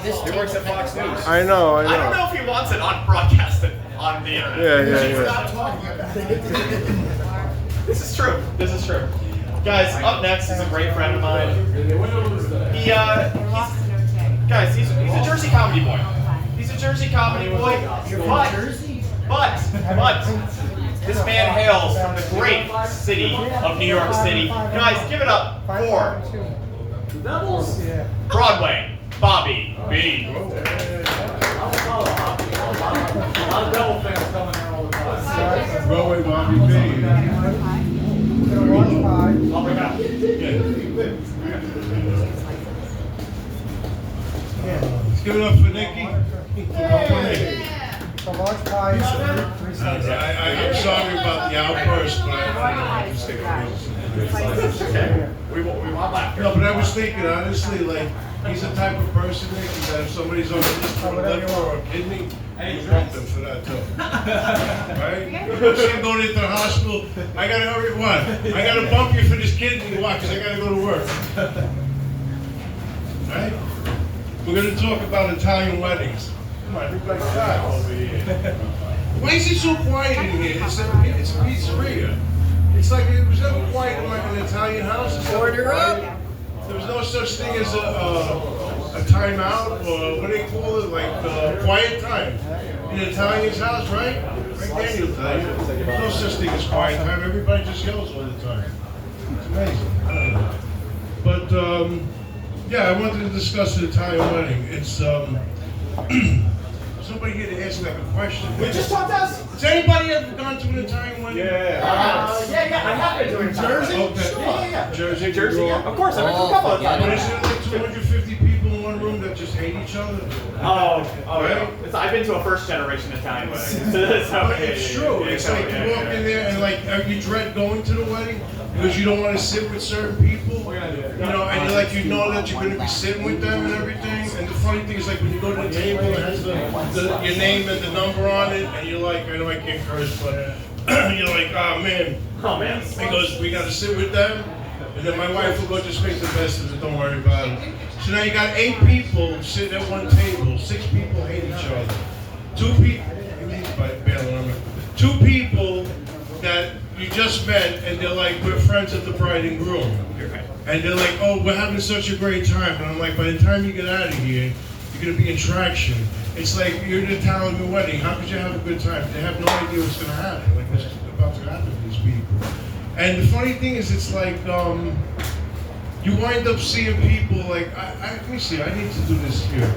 He works at Fox News. I know. I don't know if he wants it on broadcasted on the internet. Yeah. Stop talking about it. This is true. This is true. Guys, up next is a great friend of mine. Guys, he's a Jersey comedy boy. He's a Jersey comedy boy. But this man hails from the great city of New York City. Guys, give it up for Broadway, Bobby B. A lot of Devil fans coming here all the time. Broadway Bobby B. Oh my God. Let's give it up for Nikki. The large pie is I'm sorry about the outburst, but I don't Okay. We want laughter. No, but I was thinking, honestly, like, he's the type of person, Nikki, that if somebody's on the list for a liver or a kidney, you want them for that, too. Right? You see him going into the hospital, I gotta hurry, what? I gotta bump you for this kidney, why? Because I gotta go to work. Right? We're gonna talk about Italian weddings. Come on, everybody's quiet over here. Why is it so quiet in here? It's a pizzeria. It's like it was never quiet in like an Italian house. Order up. There was no such thing as a timeout or what do they call it? Like quiet time in an Italian's house, right? Right, Daniel tell you. There's no such thing as quiet time. Everybody just yells all the time. It's amazing. I don't know. But yeah, I wanted to discuss the Italian wedding. It's somebody here to ask like a question. We just talked to us. Has anybody ever gone to an Italian wedding? Yeah, I have been doing Jersey? Okay. Yeah. Jersey, New Jersey, yeah. Of course, I've been to a couple of But times. is there like 250 people in one room that just hate each other? Oh, Right? yeah. I've been to a first generation Italian wedding. But it's true. It's like you walk in there and like you dread going to the wedding because you don't want to sit with certain people. You know, and you're like, you know that you're going to be sitting with them and everything. And the funny thing is like when you go to the table, it has your name and the number on it, and you're like, I know I can't curse, but you're like, oh man. He goes, we got to sit with them. And then my wife will go, just make the best of it, don't worry about it. So now you got 8 people sitting at one table, 6 people hate each other. 2 people that you just met and they're like, we're friends of the bride and groom. And they're like, oh, we're having such a great time. And I'm like, by the time you get out of here, you're going to be in traction. It's like, you're at an Italian wedding. How could you have a good time? They have no idea what's going to happen. Like, what's about to happen to these people. And the funny thing is, it's like, you wind up seeing people like, let me see, I need to do this here.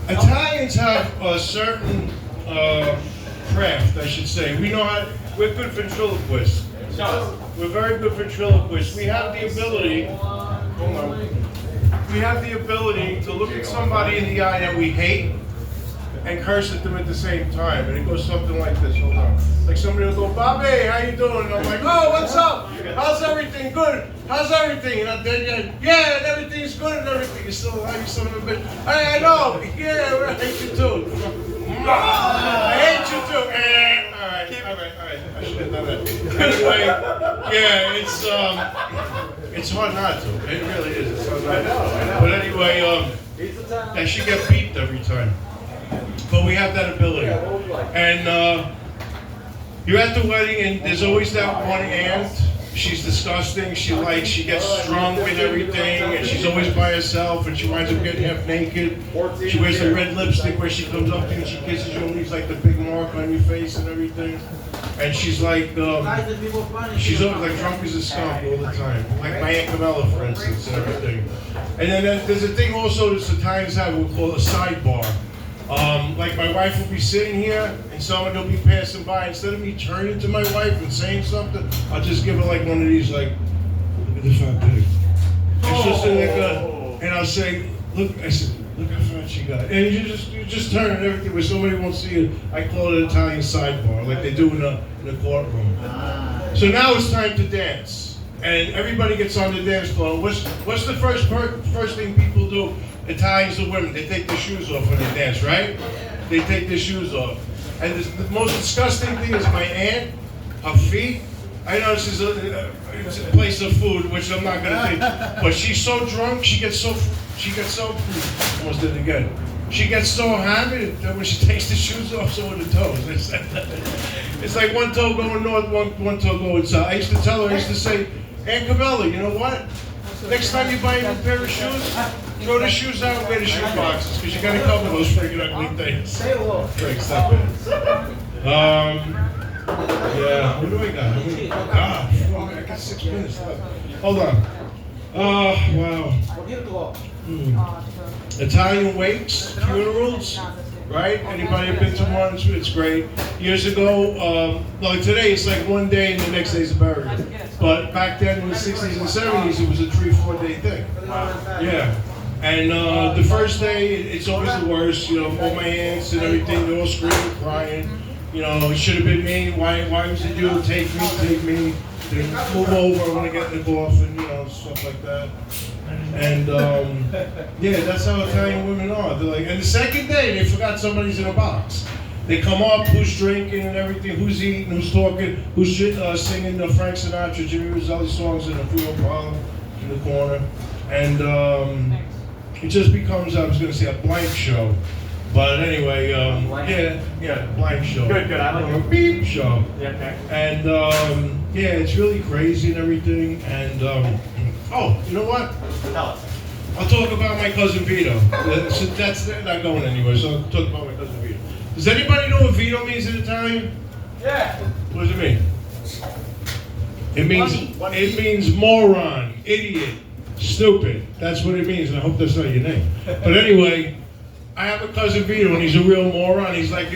Italians have a certain craft, I should say. We know how, we're good ventriloquists. We're very good ventriloquists. We have the ability, hold on. We have the ability to look at somebody in the eye that we hate and curse at them at the same time. And it goes something like this, hold on. Like somebody will go, Bobby, how you doing? And I'm like, oh, what's up? How's everything? Good. How's everything? And then you're, yeah, and everything's good and everything. You still alive, you son of a bitch. I know. Yeah, I hate you too. I hate you too. All right. I should have done that. Anyway, yeah, it's hard not to. It really is. It's hard not to. I know. But anyway, I should get beat every time. But we have that ability. And you're at the wedding and there's always that one aunt. She's disgusting. She gets drunk and everything, and she's always by herself, and she winds up getting half naked. She wears the red lipstick where she comes up to you and she kisses you and leaves like the big mark on your face and everything. And she's like, she's always like drunk as a skunk all the time. Like my Aunt Camilla, for instance, and everything. And then there's a thing also that Italians have, we'll call a sidebar. Like my wife will be sitting here and someone will be passing by. Instead of me turning to my wife and saying something, I'll just give her like one of these, like, look at the fat pig. And she'll say like, and I'll say, look how fat she got. And you just turn and everything where somebody won't see it. I call it an Italian sidebar, like they do in a courtroom. So now it's time to dance. And everybody gets on the dance floor. What's the first thing people do? Italians or women, they take their shoes off when they dance, right? They take their shoes off. And the most disgusting thing is my aunt, her feet. I know this is it's a place of food, which I'm not going to think. But she's so drunk, she gets so she gets so, almost did it again. She gets so happy that when she takes the shoes off, so are the toes. It's like one toe going north, one toe going south. I used to tell her, I used to say, Aunt Cabela, you know what? Next time you buy a new pair of shoes, throw the shoes out and wear the shoe boxes, because you got to cover those freaking ugly things. Say hello. Yeah, what do I got? I got 6 minutes left. Hold on. Wow. Italian wakes, funerals, right? Anybody been to one? It's great. Years ago, like today, it's like one day and the next day's a burial. But back then in the 60s and 70s, it was a 3-4 day thing. Yeah. And the first day, it's always the worst. You know, all my aunts and everything, they're all screaming, crying. You know, it should have been me. Why was it you? Take me. Then move over. I want to get in the coffin. You know, stuff like that. And yeah, that's how Italian women are. They're like, and the second day, they forgot somebody's in a box. They come up, who's drinking and everything, who's eating, who's talking, who's singing the Frank Sinatra, Jimmy Rosselli songs in the funeral parlor in the corner. And it just becomes, I was going to say, a blank show. But anyway, yeah, blank show. Good, I like it. A beep show. Yeah, okay. And yeah, it's really crazy and everything. And oh, you know what? Tell us. I'll talk about my cousin Vito. That's not going anywhere, so I'll talk about my cousin Vito. Does anybody know what Vito means in Italian? Yeah. What does it mean? It means moron, idiot, stupid. That's what it means, and I hope that's not your name. But anyway, I have a cousin Vito, and he's a real moron. He's like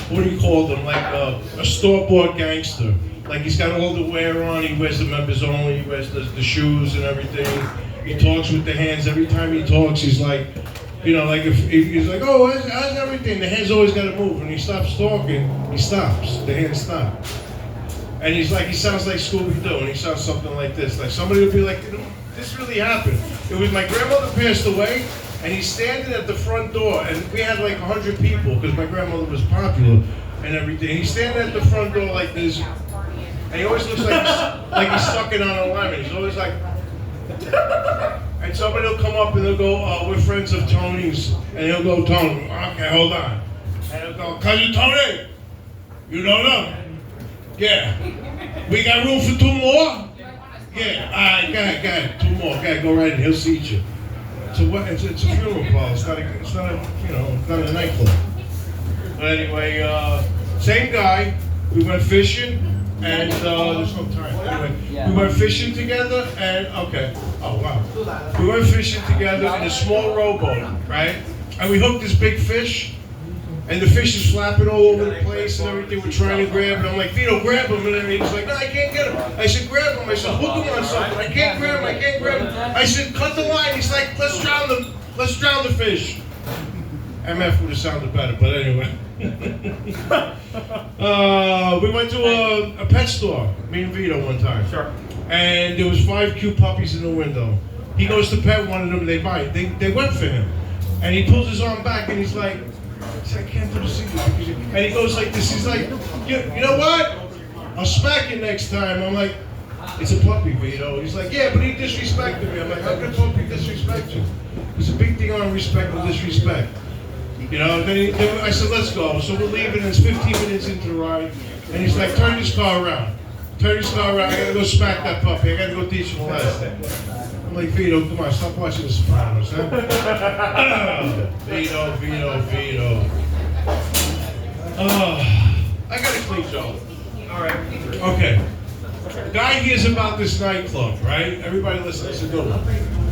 what do you call them? Like a store-bought gangster. Like he's got all the wear on. He wears the members only. He wears the shoes and everything. He talks with the hands. Every time he talks, he's like, you know, like if he's like, oh, how's everything? The hands always got to move. When he stops talking, he stops. The hands stop. And he's like, he sounds like Scooby-Doo, and he sounds something like this. Like somebody would be like, you know, this really happened. It was my grandmother passed away. And he's standing at the front door, and we had like 100 people because my grandmother was popular and everything. He's standing at the front door like this, and he always looks like he's sucking on a lemon. He's always like, and somebody will come up and they'll go, we're friends of Tony's, and he'll go, Tony, okay, hold on. And he'll go, cousin Tony, you know them? Yeah. We got room for 2 more? Yeah, all right, go ahead, 2 more. Go right in, he'll seat you. It's a funeral parlor. It's not a nightclub. But anyway, same guy. We went fishing, and there's no time. Anyway, we went fishing together, and okay. Oh wow. We went fishing together in a small rowboat, right? And we hooked this big fish, and the fish is flapping all over the place and everything. We're trying to grab it. I'm like, Vito, grab him. And then he's like, no, I can't get him. I said, grab him. I said, hook him on something. I can't grab him. I said, cut the line. He's like, let's drown the fish. MF would have sounded better, but anyway. We went to a pet store, me and Vito one time. Sure. And there was 5 cute puppies in the window. He goes to pet one of them, they buy it. They went for him. And he pulls his arm back and he's like, I can't do the secret. And he goes like this, he's like, you know what? I'll smack you next time. I'm like, it's a puppy, Vito. He's like, yeah, but he disrespected me. I'm like, how could a puppy disrespect you? There's a big thing on respect and disrespect. You know, then I said, let's go. So we're leaving, and it's 15 minutes into the ride. And he's like, turn this car around. I gotta go smack that puppy. I gotta go teach him a lesson. I'm like, Vito, come on, stop watching The Sopranos, huh? Vito. I got a clean show. All right. Okay. Guy hears about this nightclub, right? Everybody listen, this is a good one.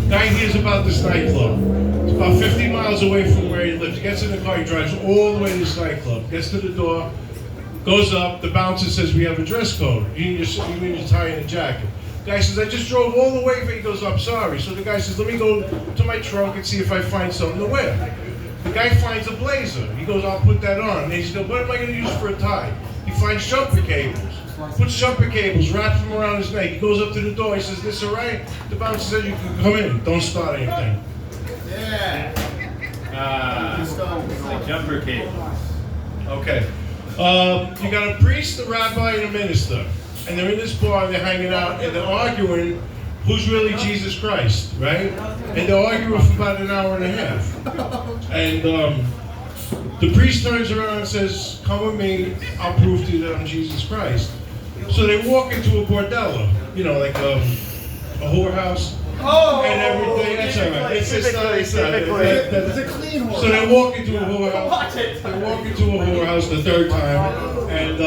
Guy hears about this nightclub. It's about 50 miles away from where he lives. He gets in the car, he drives all the way to this nightclub, gets to the door, goes up, the bouncer says, we have a dress code. You need your tie and a jacket. Guy says, I just drove all the way, but he goes, I'm sorry. So the guy says, let me go to my trunk and see if I find something to wear. The guy finds a blazer. He goes, I'll put that on. And he goes, what am I going to use for a tie? He finds jumper cables. Puts jumper cables, wraps them around his neck. He goes up to the door. He says, this all right? The bouncer says, you can come in. Don't start anything. Yeah. Like jumper cables. Okay. You got a priest, a rabbi, and a minister. And they're in this bar, and they're hanging out, and they're arguing who's really Jesus Christ, right? And they'll argue for about an hour and a half. And the priest turns around and says, come with me, I'll prove to you that I'm Jesus Christ. So they walk into a bordello, you know, like a whorehouse. Oh, And everything, that's all right. It's just not, It's a clean horse. so they walk into a whorehouse. Watch it. They walk into a whorehouse the third time, and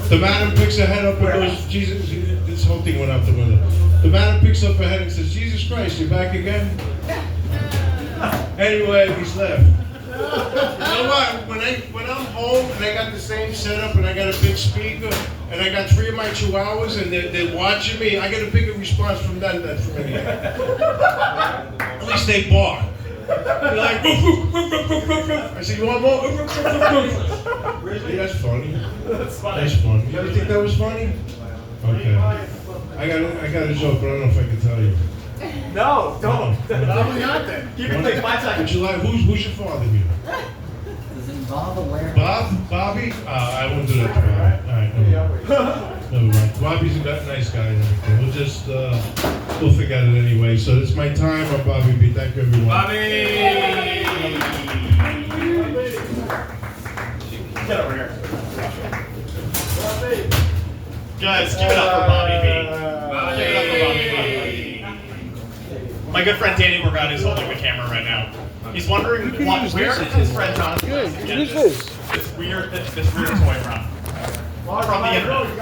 the madam picks her head up and goes, Jesus, this whole thing went out the window. The madam picks up her head and says, Jesus Christ, you're back again? Anyway, he's left. You know what? When I'm home and I got the same setup and I got a big speaker and I got 3 of my chihuahuas and they're watching me, I get a bigger response from them than from any. At least they bark. They're like, woof, woof, woof, woof, woof, woof, woof. I said, you want more? Woof, woof, woof, woof, woof. Really? That's funny. That's funny. That's funny. You ever think that was funny? Okay. I got a joke, but I don't know if I can tell you. No, don't. Probably not then. You can take 5 seconds. Would you like? Who's your father here? Does it involve a wearing? Bob? Bobby? I won't do that to Bob. All right, never mind. Bobby's a nice guy and everything. We'll just we'll forget it anyway. So it's my time. I'm Bobby B. Thank you, everyone. Bobby! Get over here. Guys, give it up for Bobby B. Give it up for Bobby B. My good friend Danny Morgado is holding the camera right now. He's wondering where his friend Jonathan is. This weird toy from the internet.